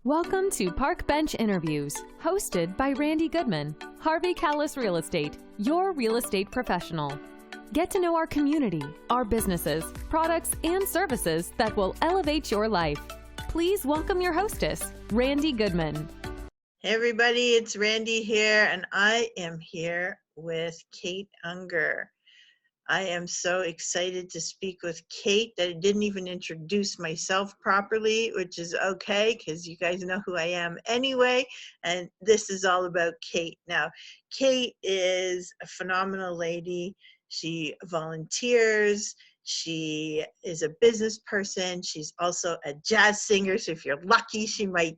Welcome to Park Bench Interviews, hosted by Randy Goodman, Harvey Callis Real Estate, your real estate professional. Get to know our community, our businesses, products, and services that will elevate your life. Please welcome your hostess, Randy Goodman. Hey everybody, it's Randy here, and I am here with Kate Unger. I am so excited to speak with Kate that I didn't even introduce myself properly, which is okay because you guys know who I am anyway. And this is all about Kate. Now, Kate is a phenomenal lady. She volunteers. She is a business person. She's also a jazz singer. So if you're lucky, she might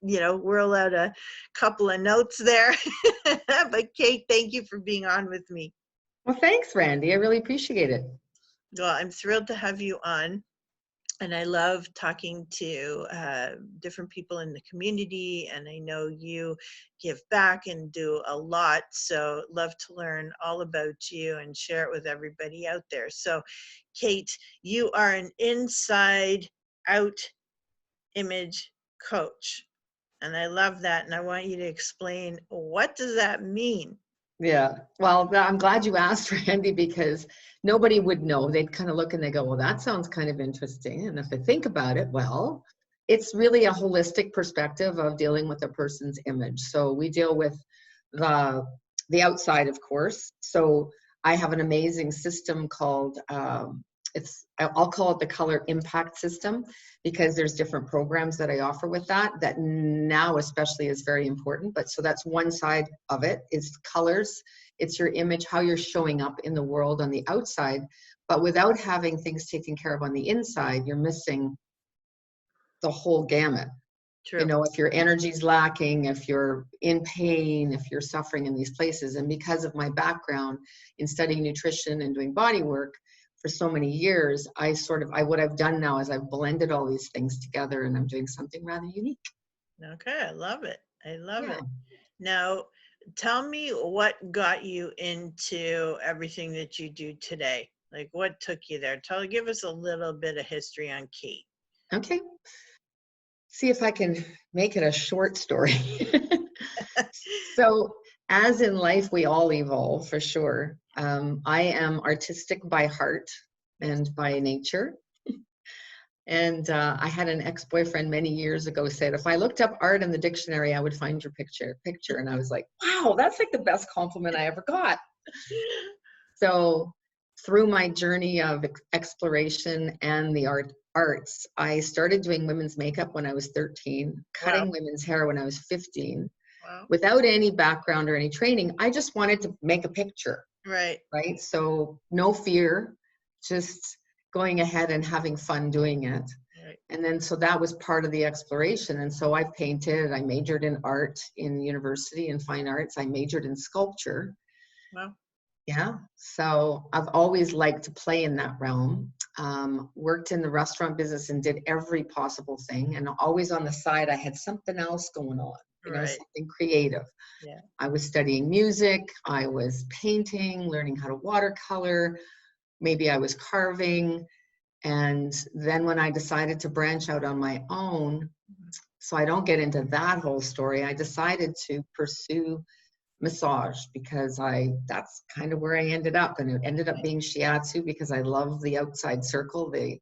whirl out a couple of notes there. But Kate, thank you for being on with me. Well, thanks, Randy. I really appreciate it. Well, I'm thrilled to have you on. And I love talking to different people in the community. And I know you give back and do a lot. So love to learn all about you and share it with everybody out there. So Kate, you are an inside out image coach. And I love that. And I want you to explain, what does that mean? Yeah. Well, I'm glad you asked, Randy, because nobody would know. They'd kind of look and they go, well, that sounds kind of interesting. And if I think about it, well, it's really a holistic perspective of dealing with a person's image. So we deal with the outside, of course. So I have an amazing system called, I'll call it the color impact system, because there's different programs that I offer with that now especially is very important. But so that's one side of it, is colors. It's your image, how you're showing up in the world on the outside, but without having things taken care of on the inside, you're missing the whole gamut. True. If your energy's lacking, if you're in pain, if you're suffering in these places. And because of my background in studying nutrition and doing body work for so many years, what I've done now is I've blended all these things together, and I'm doing something rather unique. Okay, I love it. I love it. Now, tell me what got you into everything that you do today. Like, what took you there? Give us a little bit of history on Kate. Okay. See if I can make it a short story. So, as in life, we all evolve for sure. I am artistic by heart and by nature. And I had an ex-boyfriend many years ago said, if I looked up art in the dictionary, I would find your picture. And I was like, wow, that's like the best compliment I ever got. So through my journey of exploration and the arts, I started doing women's makeup when I was 13, cutting women's hair when I was 15. Wow. Without any background or any training. I just wanted to make a picture. Right. So no fear, just going ahead and having fun doing it. Right. And then, so that was part of the exploration. And so I painted, I majored in art in university in fine arts. I majored in sculpture. Wow. Yeah. So I've always liked to play in that realm. Worked in the restaurant business and did every possible thing. And always on the side, I had something else going on. Something creative. Yeah. I was studying music, I was painting, learning how to watercolor, maybe I was carving. And then when I decided to branch out on my own, so I don't get into that whole story, I decided to pursue massage because that's kind of where I ended up. And it ended up being shiatsu because I love the outside circle, the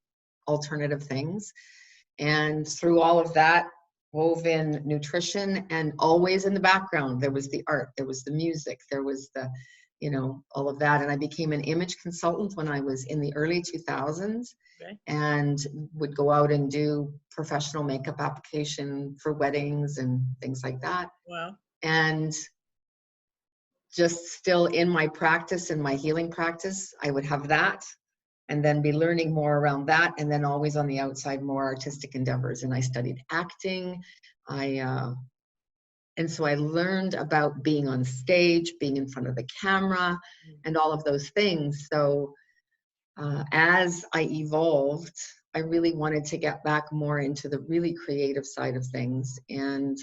alternative things. And through all of that, wove in nutrition, and always in the background there was the art, there was the music, there was the all of that. And I became an image consultant when I was in the early 2000s. Okay. And would go out and do professional makeup application for weddings and things like that. Wow. And just still in my practice, in my healing practice, I would have that and then be learning more around that, and then always on the outside, more artistic endeavors. And I studied acting. And so I learned about being on stage, being in front of the camera, and all of those things. So as I evolved, I really wanted to get back more into the really creative side of things and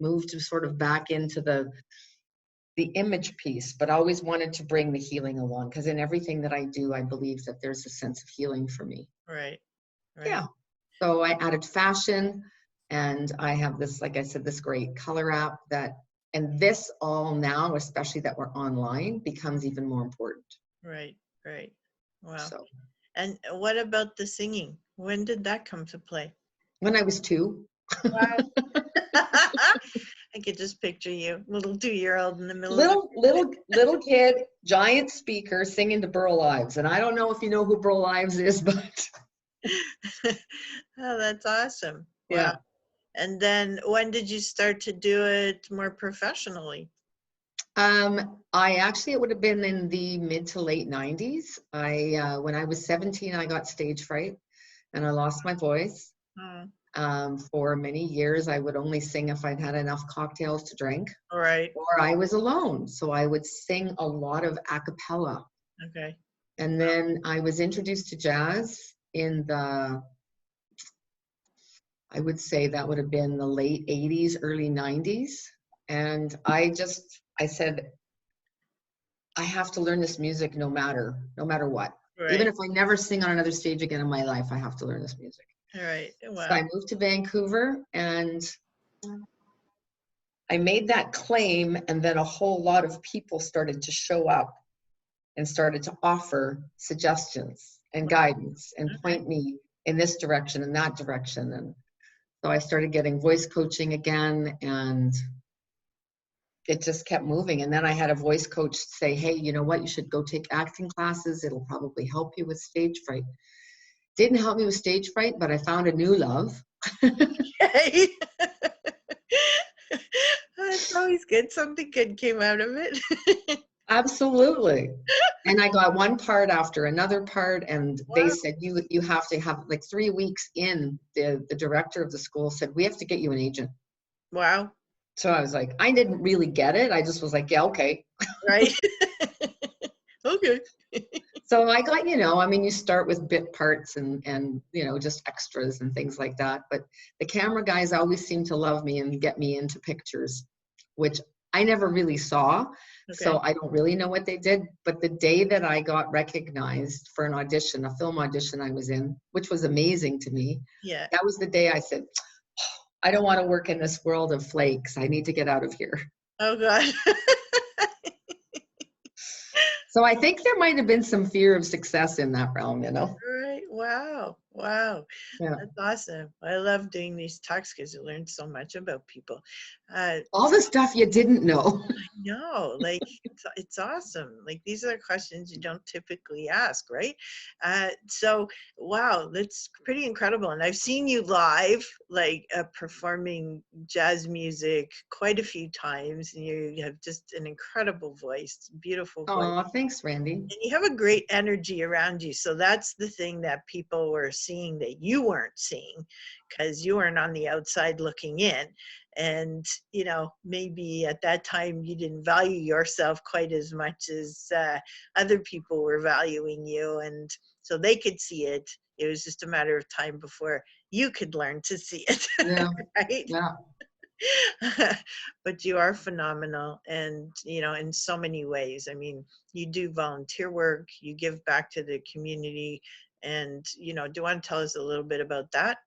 moved to sort of back into the image piece, but always wanted to bring the healing along, because in everything that I do, I believe that there's a sense of healing for me. Right. Yeah. So I added fashion, And I have this, like I said, this great color app that, and this all now, especially that we're online, becomes even more important. Right, right. Wow. So And what about the singing? When did that come to play? when I was 2. Wow. I could just picture you, little 2-year-old in the middle of Little kid, giant speaker singing to Burl Ives. And I don't know if you know who Burl Ives is, but Oh, that's awesome. yeah. Wow. And then when did you start to do it more professionally? I actually, it would have been in the mid to late 90s. When I was 17, I got stage fright and I lost my voice. For many years, I would only sing if I'd had enough cocktails to drink. Right. Or I was alone. So I would sing a lot of a cappella. Okay. And then I was introduced to jazz in I would say that would have been the late 80s, early 90s. And I said, I have to learn this music no matter what. Right. Even if I never sing on another stage again in my life, I have to learn this music. Right. Wow. So I moved to Vancouver and I made that claim, and then a whole lot of people started to show up and started to offer suggestions and guidance and point me in this direction and that direction. And so I started getting voice coaching again, and it just kept moving. And then I had a voice coach say, hey, you know what, you should go take acting classes. It'll probably help you with stage fright. Didn't help me with stage fright, but I found a new love. Okay. That's always good. Something good came out of it. Absolutely. And I got one part after another part, and they Wow. said, you have to have, like 3 weeks in, the director of the school said, we have to get you an agent. Wow. So I was like, I didn't really get it. I just was like, yeah, okay. Right. Okay. So I got, you start with bit parts and just extras and things like that. But the camera guys always seem to love me and get me into pictures, which I never really saw. Okay. So I don't really know what they did. But the day that I got recognized for an audition, a film audition I was in, which was amazing to me. Yeah. That was the day I said, I don't want to work in this world of flakes. I need to get out of here. Oh, God. So I think there might have been some fear of success in that realm, Right. Wow. Wow. Yeah. That's awesome. I love doing these talks because you learn so much about people. All the stuff you didn't know. I know, like it's awesome. Like these are questions you don't typically ask, right? So wow, that's pretty incredible. And I've seen you live, like performing jazz music quite a few times, and you have just an incredible voice, beautiful voice. Oh, thanks, Randy. And you have a great energy around you. So that's the thing that people were seeing that you weren't seeing, because you weren't on the outside looking in. And, maybe at that time you didn't value yourself quite as much as other people were valuing you. And so they could see it. It was just a matter of time before you could learn to see it. Yeah. Right? Yeah. But you are phenomenal. And, in so many ways. I mean, you do volunteer work, you give back to the community. And, do you want to tell us a little bit about that?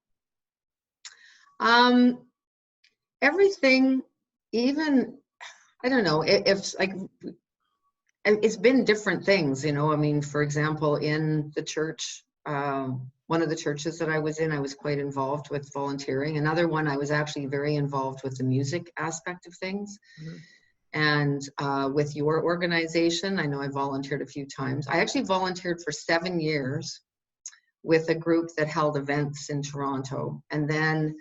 Everything, even, I don't know, if like, it's been different things, for example, in the church, one of the churches that I was in, I was quite involved with volunteering. Another one, I was actually very involved with the music aspect of things. Mm-hmm. And with your organization, I know I volunteered a few times. I actually volunteered for 7 years with a group that held events in Toronto. And then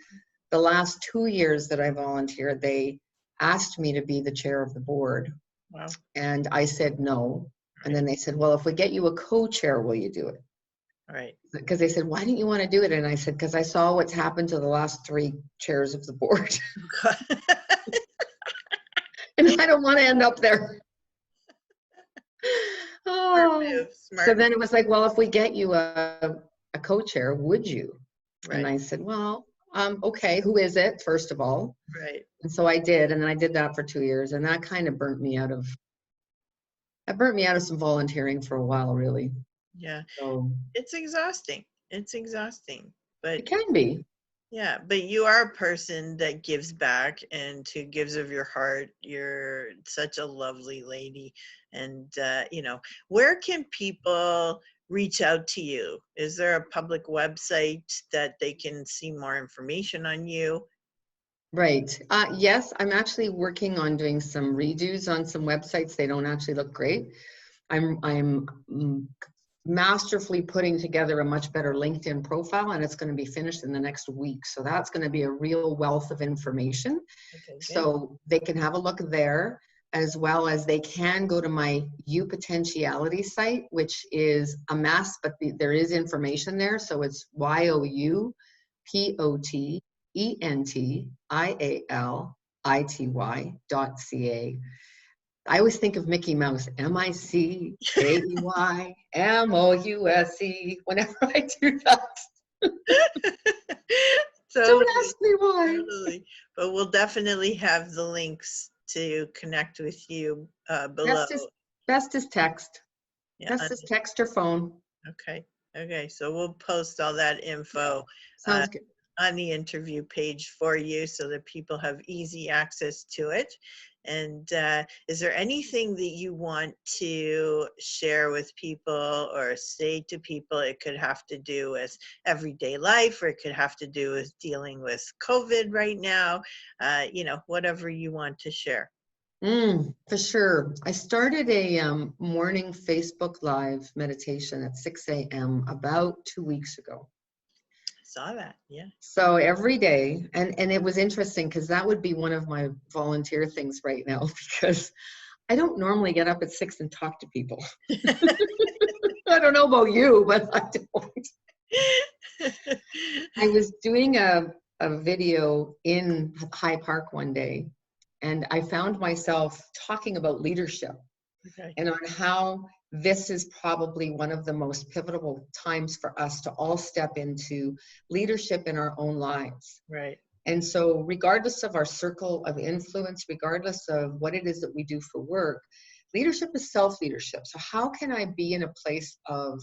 the last 2 years that I volunteered, they asked me to be the chair of the board. Wow. And I said no. And then they said, well, if we get you a co-chair, will you do it? Right. Because they said, why didn't you want to do it? And I said, because I saw what's happened to the last 3 chairs of the board. And I don't want to end up there. Smart. So then it was like, well, if we get you a co-chair, would you? Right. And I said, well, okay, who is it, first of all? Right. And so I did, and then I did that for 2 years, and that kind of burnt me out of some volunteering for a while, really. Yeah. So it's exhausting. But it can be. Yeah, but you are a person that gives back and who gives of your heart. You're such a lovely lady. And, where can people reach out to you? Is there a public website that they can see more information on you? Right. Yes, I'm actually working on doing some redos on some websites. They don't actually look great. I'm masterfully putting together a much better LinkedIn profile, and it's going to be finished in the next week. So that's going to be a real wealth of information. Okay, good. So they can have a look there, as well as they can go to my Potentiality site, which is a mess, but there is information there. So it's youpotentiality.ca. I always think of Mickey Mouse, MICKEYMOUSE, whenever I do that. Don't ask me why. Totally. But we'll definitely have the links to connect with you below. Best is text. Yeah, Best is text or phone. Okay. So we'll post all that info Sounds good. on the interview page for you so that people have easy access to it. And is there anything that you want to share with people or say to people? It could have to do with everyday life, or it could have to do with dealing with COVID right now, whatever you want to share. For sure. I started a morning Facebook Live meditation at 6 a.m. about 2 weeks ago. Saw that, yeah. So every day, and it was interesting because that would be one of my volunteer things right now, because I don't normally get up at 6 and talk to people. I don't know about you, but I don't. I was doing a video in High Park one day, and I found myself talking about leadership and on how this is probably one of the most pivotal times for us to all step into leadership in our own lives. Right. And so regardless of our circle of influence, regardless of what it is that we do for work, leadership is self-leadership. So how can I be in a place of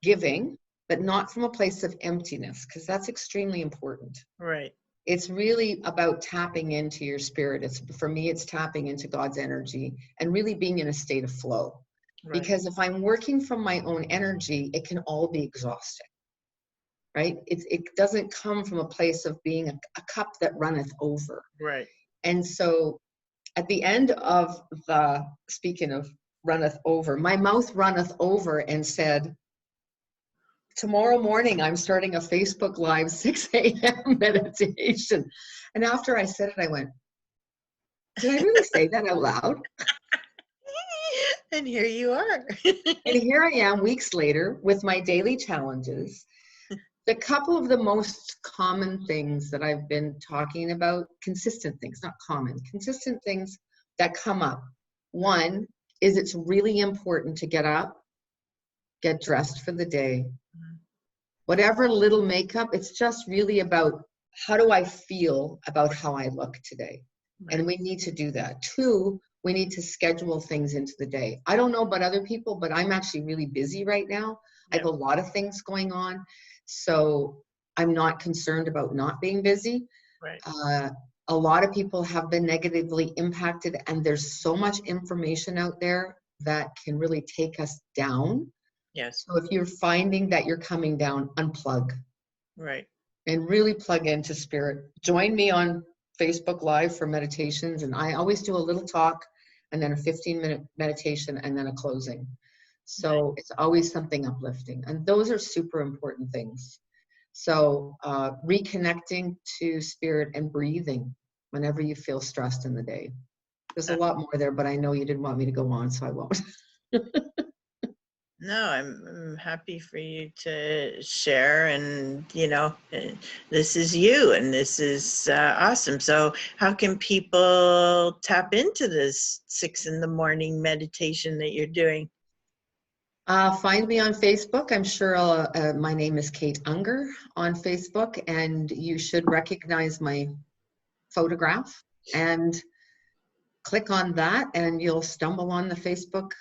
giving, but not from a place of emptiness? Because that's extremely important. Right. It's really about tapping into your spirit. For me, it's tapping into God's energy and really being in a state of flow. Right. Because if I'm working from my own energy, it can all be exhausting, right? It doesn't come from a place of being a cup that runneth over. Right. And so at the end of speaking of runneth over, my mouth runneth over and said, tomorrow morning, I'm starting a Facebook Live 6 a.m. meditation. And after I said it, I went, did I really say that out loud? And here you are. And here I am weeks later with my daily challenges. The couple of the most common things that I've been talking about, consistent things, not common, consistent things that come up. One is it's really important to get up, get dressed for the day. Whatever little makeup, it's just really about how do I feel about how I look today? Right. And we need to do that. Two, we need to schedule things into the day. I don't know about other people, but I'm actually really busy right now. Yeah. I have a lot of things going on. So I'm not concerned about not being busy. Right. A lot of people have been negatively impacted, and there's so much information out there that can really take us down. Yes. So if you're finding that you're coming down, unplug. Right. And really plug into spirit. Join me on Facebook Live for meditations, and I always do a little talk and then a 15-minute meditation and then a closing. So It's always something uplifting, and those are super important things. So reconnecting to spirit and breathing whenever you feel stressed in the day. There's a lot more there, but I know you didn't want me to go on, so I won't. No, I'm happy for you to share, and this is you, and this is awesome. So how can people tap into this 6 a.m. meditation that you're doing? Find me on Facebook. I'm sure my name is Kate Unger on Facebook, and you should recognize my photograph and click on that, and you'll stumble on the Facebook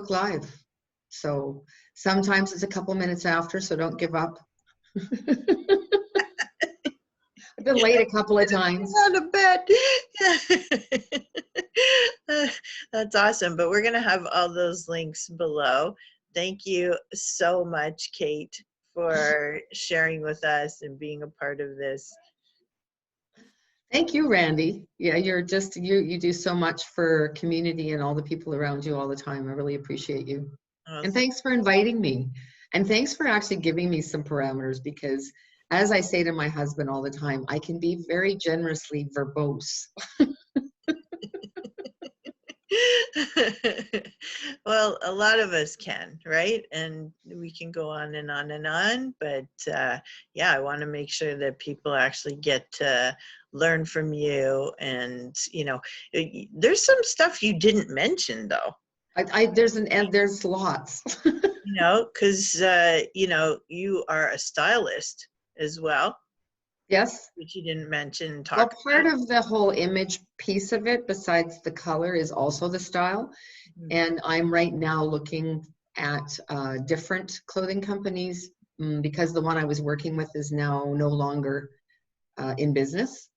Live. So sometimes it's a couple minutes after, so don't give up. I've been late a couple of times. Out of bed. That's awesome. But we're going to have all those links below. Thank you so much, Kate, for sharing with us and being a part of this. Thank you, Randy. Yeah, you're just, you do so much for community and all the people around you all the time. I really appreciate you. And thanks for inviting me. And thanks for actually giving me some parameters, because as I say to my husband all the time, I can be very generously verbose. Well, a lot of us can, right? And we can go on and on and on. But yeah, I want to make sure that people actually get to learn from you. And, you know, there's some stuff you didn't mention, though. There's lots. You know, because, you know, you are a stylist as well. Yes. Which you didn't mention. Well, part of the whole image piece of it, besides the color, is also the style. Mm-hmm. And I'm right now looking at different clothing companies because the one I was working with is now no longer in business.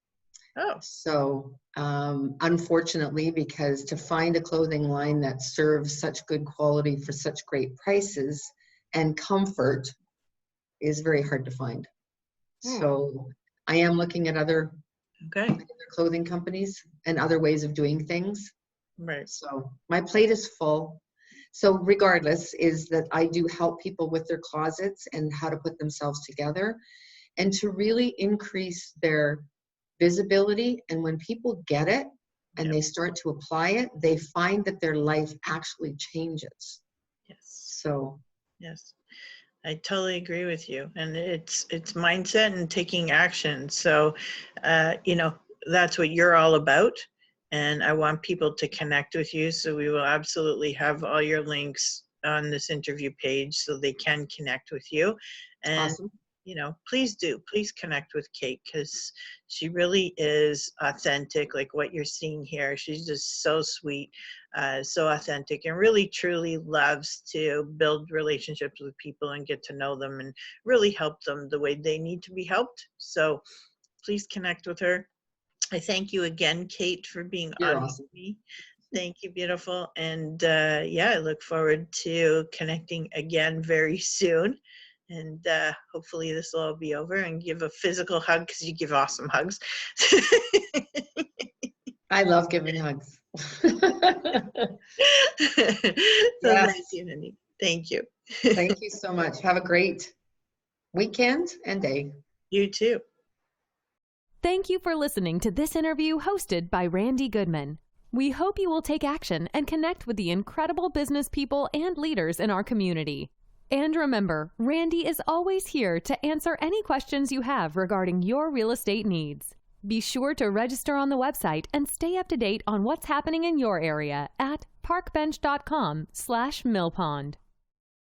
Oh. So unfortunately, because to find a clothing line that serves such good quality for such great prices and comfort is very hard to find. So I am looking at other clothing companies and other ways of doing things. Right. So my plate is full. So regardless, is that I do help people with their closets and how to put themselves together and to really increase their visibility. And when people get it and they start to apply it, they find that their life actually changes. Yes. So. Yes. I totally agree with you. And it's mindset and taking action. So, you know, that's what you're all about. And I want people to connect with you. So we will absolutely have all your links on this interview page so they can connect with you. And, awesome. You know, please connect with Kate, because she really is authentic, like what you're seeing here. She's just so sweet, so authentic, and really truly loves to build relationships with people and get to know them and really help them the way they need to be helped. So please connect with her. I thank you again, Kate, for being on with me. Thank you, beautiful. And yeah, I look forward to connecting again very soon. And hopefully this will all be over, and give a physical hug, because you give awesome hugs. I love giving hugs. Nice unity. Thank you. Thank you so much. Have a great weekend and day. You too. Thank you for listening to this interview hosted by Randy Goodman. We hope you will take action and connect with the incredible business people and leaders in our community. And remember, Randy is always here to answer any questions you have regarding your real estate needs. Be sure to register on the website and stay up to date on what's happening in your area at parkbench.com/millpond.